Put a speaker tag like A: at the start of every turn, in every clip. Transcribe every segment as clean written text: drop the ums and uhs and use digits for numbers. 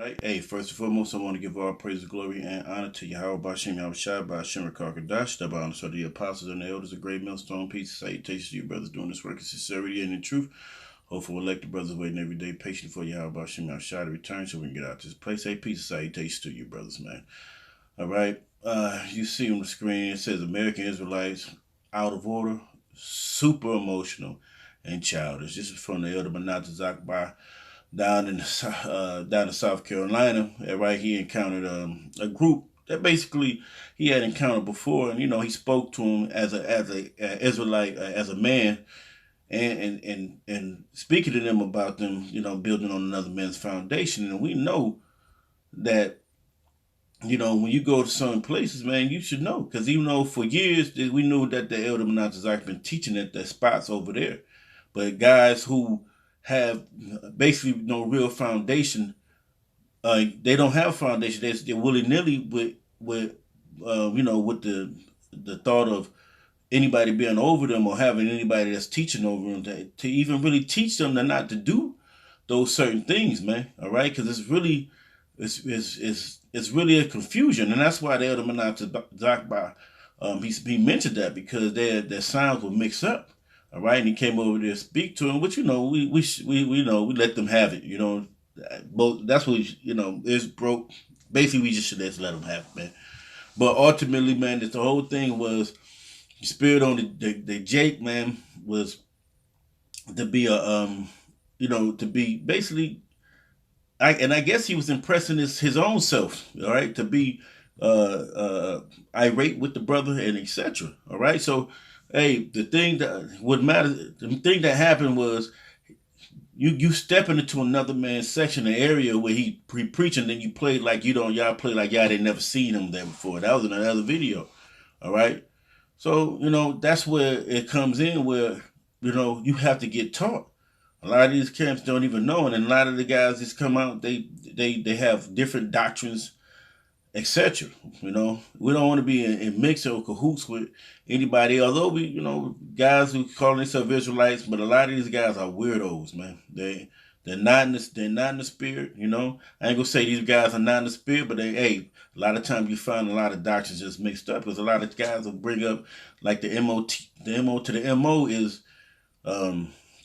A: Right. Hey, first and foremost, I want to give all praise, glory, and honor to Yahweh Bashem Yahushua Bashem Rakakadash, the honor to the apostles and the elders of Great Millstone. Peace, salutations to you, brothers, doing this work in sincerity and in truth. Hopefully, we'll elect the brothers waiting every day, patient for Yahweh Bashem Yahushua to return so we can get out this place. Hey, peace, salutations to you, brothers, man. All right. You see on the screen, it says American Israelites out of order, super emotional, and childish. This is from the Elder Manata Zakbai down in South Carolina. Right, he encountered a group that basically he had encountered before, and he spoke to him as a Israelite, as a man, and speaking to them about them, building on another man's foundation. And we know that when you go to certain places, man, you should know, because even though for years we knew that the Elder Menachezek been teaching at the spots over there, but guys who have basically no real foundation, they don't have foundation. They're willy nilly with with the thought of anybody being over them or having anybody that's teaching over them to even really teach them to not to do those certain things, man. All right, because it's really a confusion, and that's why the Elder Menachezek he mentioned that, because their sounds were mixed up. All right, and he came over there to speak to him, which we we let them have it. Both that's what is broke. Basically, we just should just let them have it, man. But ultimately, man, the whole thing was the spirit on the Jake, man, was to be to be basically. I guess he was impressing his own self, all right, to be irate with the brother and etc. All right, so hey, the thing that happened was you stepping into another man's section, an area where he preaching, then you played like y'all play like y'all didn't never seen him there before. That was in another video, all right. So that's where it comes in, where you have to get taught. A lot of these camps don't even know, and a lot of the guys just come out. They have different doctrines, etc. We don't want to be in mix or cahoots with anybody. Although we, guys who call themselves Israelites, but a lot of these guys are weirdos, man. They're not in the spirit. I ain't gonna say these guys are not in the spirit, but a lot of times you find a lot of doctrines just mixed up, because a lot of guys will bring up like the MO to the MO is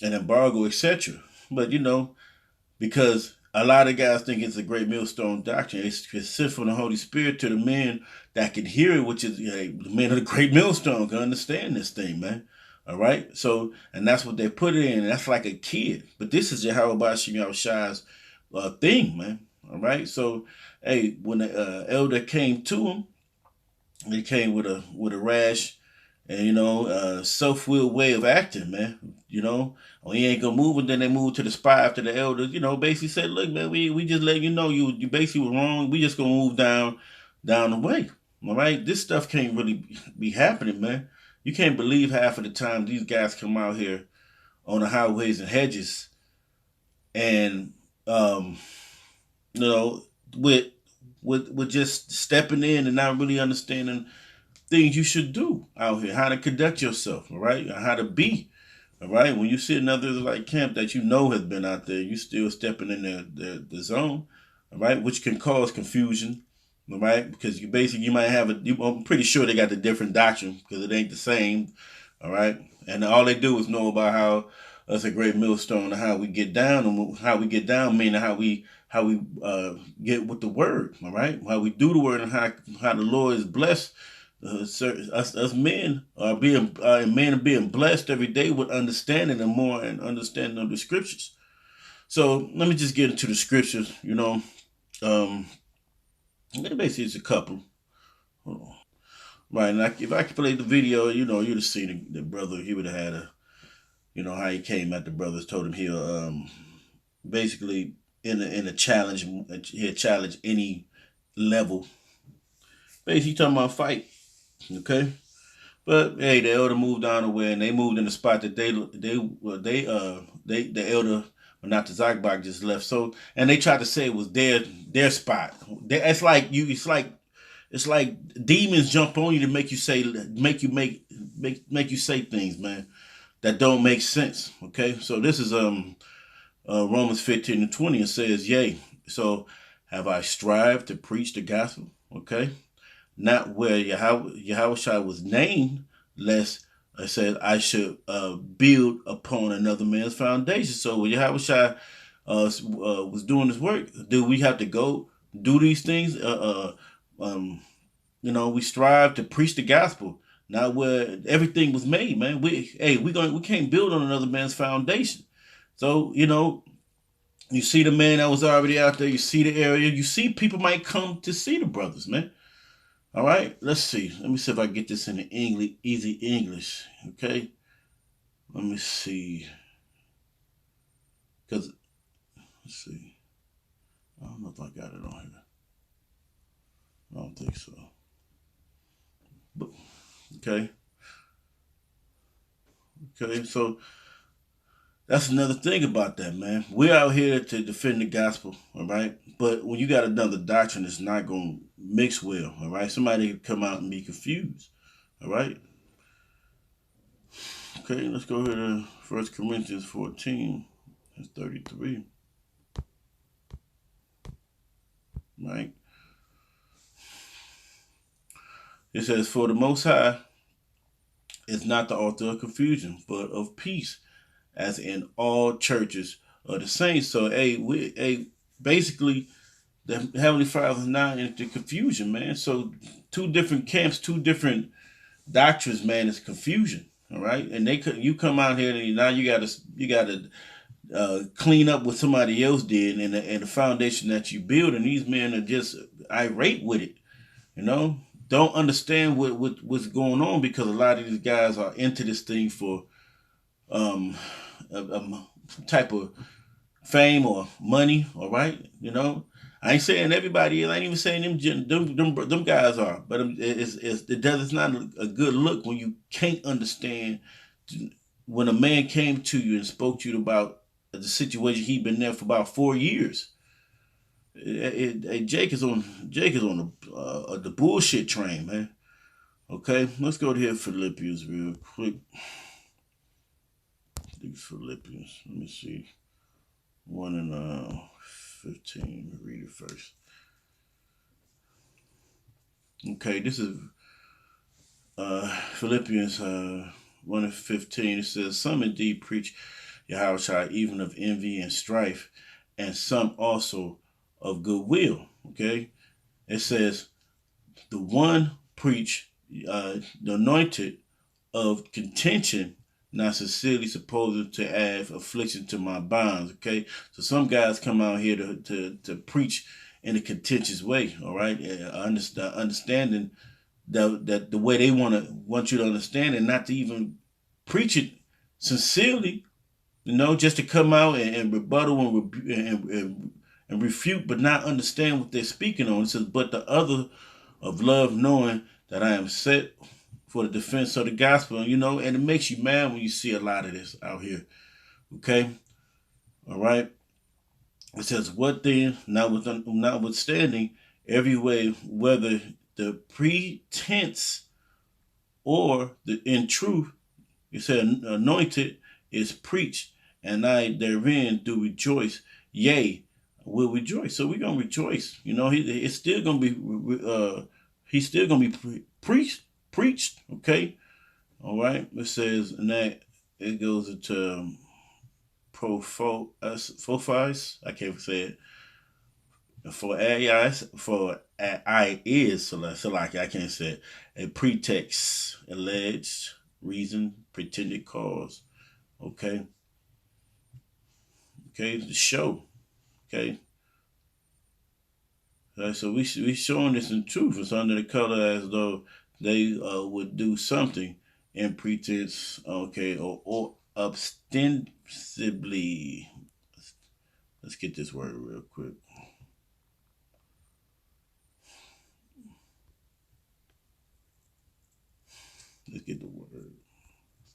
A: an embargo, etc. But because a lot of guys think it's a great millstone doctrine, it's sent from the Holy Spirit to the men that can hear it, which is the men of the great millstone can understand this thing, man. All right, so and that's what they put it in. And that's like a kid, but this is Yahweh Bashem Yahushua's thing, man. All right, so hey, when the elder came to him, he came with a rash and self-willed way of acting, man. Oh, he ain't gonna move, and then they moved to the spy after the elders. Basically said, look, man, we just letting you know you basically were wrong. We just gonna move down the way. All right, this stuff can't really be happening, man. You can't believe half of the time these guys come out here on the highways and hedges, and with just stepping in and not really understanding things you should do out here, how to conduct yourself, all right, how to be, all right. When you see another like camp that has been out there, you still stepping in the zone, all right, which can cause confusion, all right, because you might have I'm pretty sure they got the different doctrine because it ain't the same, all right, and all they do is know about how us a great millstone and how we get down, and how we get down, meaning how we get with the word, all right, how we do the word, and how the Lord is blessed. Us men are being blessed every day with understanding and more and understanding of the scriptures. So let me just get into the scriptures. Basically it's a couple. Hold on. Right, and if I could play the video, you'd have seen the brother. He would have had how he came at the brothers, told him he'll basically in a challenge, he'll challenge any level. Basically talking about fight. Okay, but hey, the elder moved on away, and they moved in the spot that the elder, but not the Zakbak, just left. So, and they tried to say it was their spot. It's like demons jump on you to make you say things, man, that don't make sense. Okay, so this is Romans 15:20. It says, "Yea." So have I strived to preach the gospel? Okay. Not where Yahweh was named, lest it says I should build upon another man's foundation. So when Yahweh was doing his work, do we have to go do these things? We strive to preach the gospel, not where everything was made, man. We can't build on another man's foundation. So you see the man that was already out there. You see the area. You see people might come to see the brothers, man. All right, let's see. Let me see if I get this in English, easy English. Okay, let me see. Cause let's see. I don't know if I got it on here. I don't think so. But okay, So that's another thing about that, man. We're out here to defend the gospel, all right. But when you got another doctrine, it's not gonna mix well, all right. Somebody could come out and be confused, all right. Okay, let's go here to 1 Corinthians 14. That's 33. Right? It says, "For the Most High is not the author of confusion, but of peace, as in all churches of the saints." So, basically, the Heavenly Father is not into confusion, man. So, two different camps, two different doctrines, man, is confusion. All right, and you come out here and now you gotta clean up what somebody else did and the foundation that you build, and these men are just irate with it. Don't understand what's going on, because a lot of these guys are into this thing for some type of fame or money. All right, I ain't saying everybody. I ain't even saying them guys are, but it's not a good look when you can't understand. When a man came to you and spoke to you about the situation, he'd been there for about 4 years. Jake is on the bullshit train, man. Okay, let's go to here Philippians real quick. These Philippians. Let me see. 1 and 15. Let me read it first. Okay, this is Philippians 1 and 15. It says, "Some indeed preach Yahushua even of envy and strife, and some also of goodwill." Okay, it says, "The one preach the anointed of contention, not sincerely supposed to add affliction to my bonds." Okay, so some guys come out here to preach in a contentious way. All right, understanding that the way they want you to understand it, not to even preach it sincerely. Just to come out and rebuttal and refute, but not understand what they're speaking on. It says, "But the other of love, knowing that I am set for the defense of the gospel." And it makes you mad when you see a lot of this out here. Okay? All right? It says, "What then, notwithstanding every way, whether the pretense or in truth," it said, "anointed is preached, and I therein do rejoice, yea, will rejoice." So we're gonna rejoice. It's still gonna be he's still gonna be preached. Okay, all right. It says, and that it goes into prophos. I can't say it. For I is so like I can't say it. A pretext, alleged reason, pretended cause. Okay. The show. Okay. So we showing this in truth. It's under the color as though they would do something in pretense. Okay, or ostensibly. Let's get this word real quick. Let's get the word.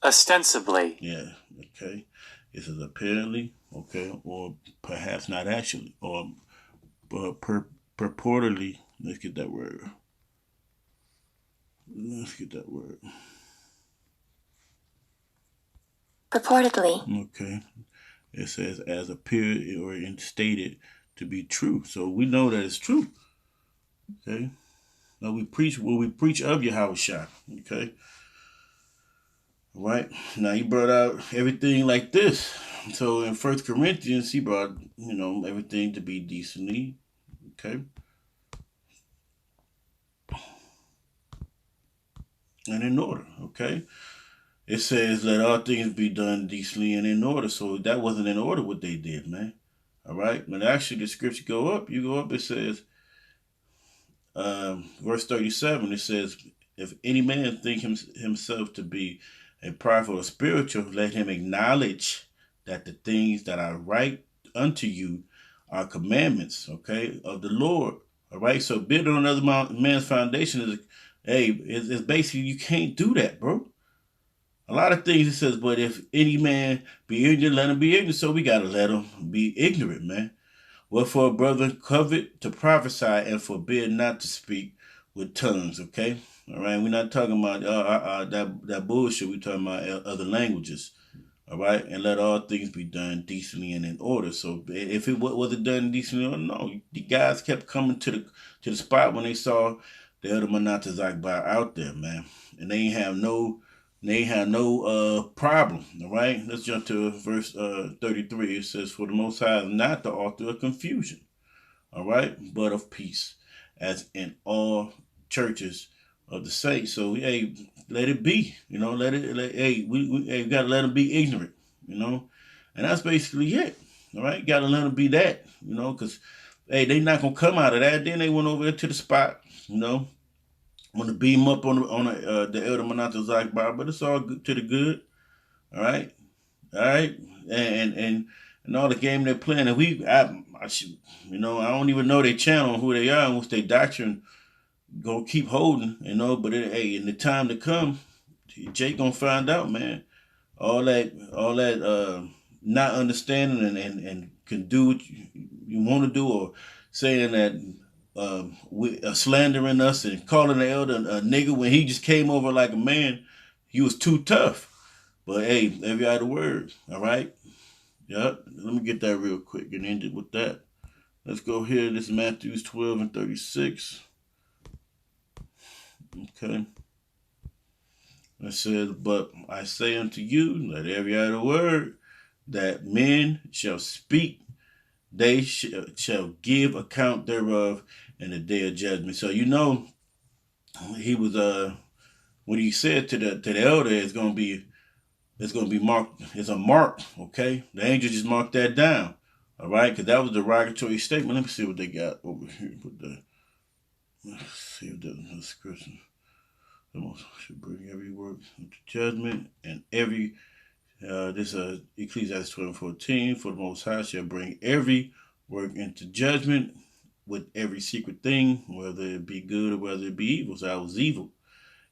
B: Ostensibly.
A: Yeah. Okay. This is apparently. Okay, or perhaps not actually, or purportedly. Let's get that word.
B: Purportedly.
A: Okay. It says, "as appeared or stated to be true. So we know that it's true. Okay. Now we preach of Yahweh. Okay. All right. Now he brought out everything like this. So in First Corinthians, he brought, everything to be decently. Okay. And in order. Okay. It says, let all things be done decently and in order. So that wasn't in order what they did, man. All right. When actually the scripture you go up, it says, verse 37, it says, if any man think himself to be a prophet or spiritual, let him acknowledge that the things that I write unto you are commandments, okay, of the Lord. All right. So building on another man's foundation is basically, you can't do that, bro. A lot of things it says, but if any man be ignorant, let him be ignorant. So we gotta let him be ignorant, man. Wherefore, brethren, covet to prophesy and forbid not to speak with tongues. Okay, all right. We're not talking about that bullshit. We're talking about other languages. All right, and let all things be done decently and in order. So, if it wasn't done decently or no, the guys kept coming to the spot when they saw the Elder Manatas Akbar out there, man, and they ain't have no problem. All right, let's jump to verse 33. It says, for the Most High is not the author of confusion, all right, but of peace, as in all churches of the saints. So, hey, let it be, we gotta let them be ignorant, and that's basically it. All right, gotta let them be that, because hey, they not gonna come out of that. Then they went over there to the spot, want to beam up on the Elder Manatas Akbar, but it's all good to the good. All right, and all the game they're playing, and I don't even know their channel, who they are, and what's their doctrine. Gonna keep holding, but in the time to come, Jake gonna find out, man. All that not understanding and can do what you want to do, or saying that slandering us and calling the elder a nigga when he just came over like a man. He was too tough. But hey, every other word, all right? Yep. Let me get that real quick and end it with that. Let's go here. This is Matthew 12 and 36. Okay. It says, but I say unto you, let every other word that men shall speak, they shall give account thereof in the day of judgment. So he was what he said to the elder is gonna be marked. It's a mark, okay? The angel just marked that down. All right, because that was a derogatory statement. Let me see what they got over here. Let's see if the description. The most should bring every work into judgment, and every this Ecclesiastes 12:14. For the Most High shall bring every work into judgment with every secret thing, whether it be good or whether it be evil. So I was evil.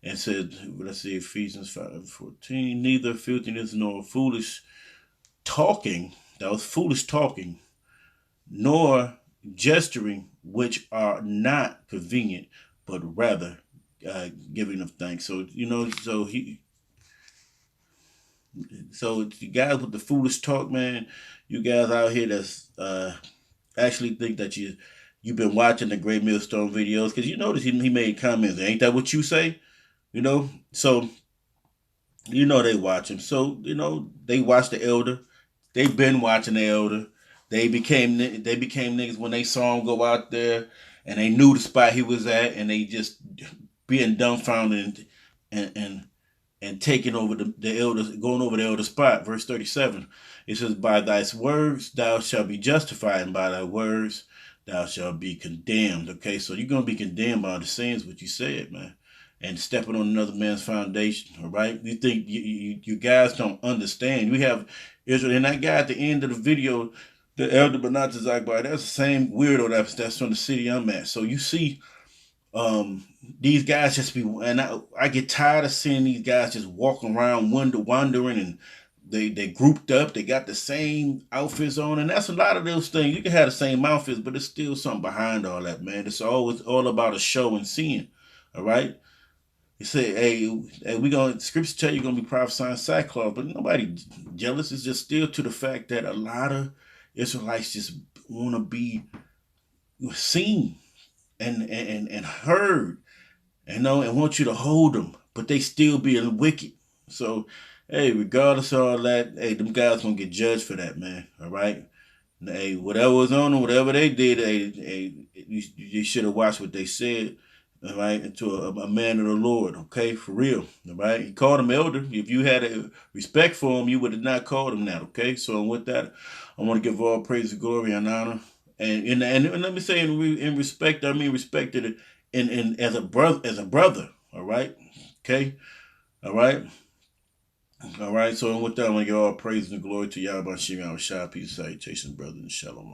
A: And said, let's see, Ephesians 5:14. Neither filthiness nor foolish talking. That was foolish talking, nor gesturing, which are not convenient, but rather giving of thanks. So so you guys with the foolish talk, man, you guys out here that's actually think that you've been watching the Great Millstone videos, because you notice he made comments. Ain't that what you say? So they watch him. So they watch the elder. They've been watching the elder. They became niggas when they saw him go out there and they knew the spot he was at, and they just being dumbfounded and taking over the elder, going over the elder spot. Verse 37, it says, by thy words thou shalt be justified, and by thy words thou shalt be condemned. Okay, so you're going to be condemned by the sins what you said, man, and stepping on another man's foundation. All right, you think you guys don't understand. We have Israel, and that guy at the end of the video, the Elder Manatas Akbar, that's the same weirdo that's from the city I'm at. So you see these guys just be, and I get tired of seeing these guys just walking around wandering, and they grouped up, they got the same outfits on, and that's a lot of those things. You can have the same outfits, but there's still something behind all that, man. It's always all about a show and seeing. All right. You say, hey, scripture tell you gonna be prophesying sackcloth, but nobody jealous. It's just still to the fact that a lot of Israelites just want to be seen and heard, and want you to hold them, but they still being wicked. So, hey, regardless of all that, hey, them guys gonna get judged for that, man. All right. Hey, whatever was on them, whatever they did, hey, you should have watched what they said. All right, into a man of the Lord, okay, for real. All right, he called him elder. If you had a respect for him, you would have not called him that, okay. So with that, I want to give all praise, and glory, and honor, and let me say in respect, I mean respected in as a brother, all right, okay, all right. All right, so with that, I want to give all praise and glory to Yahweh Shem Shah, peace, salutation, brother, and shalom.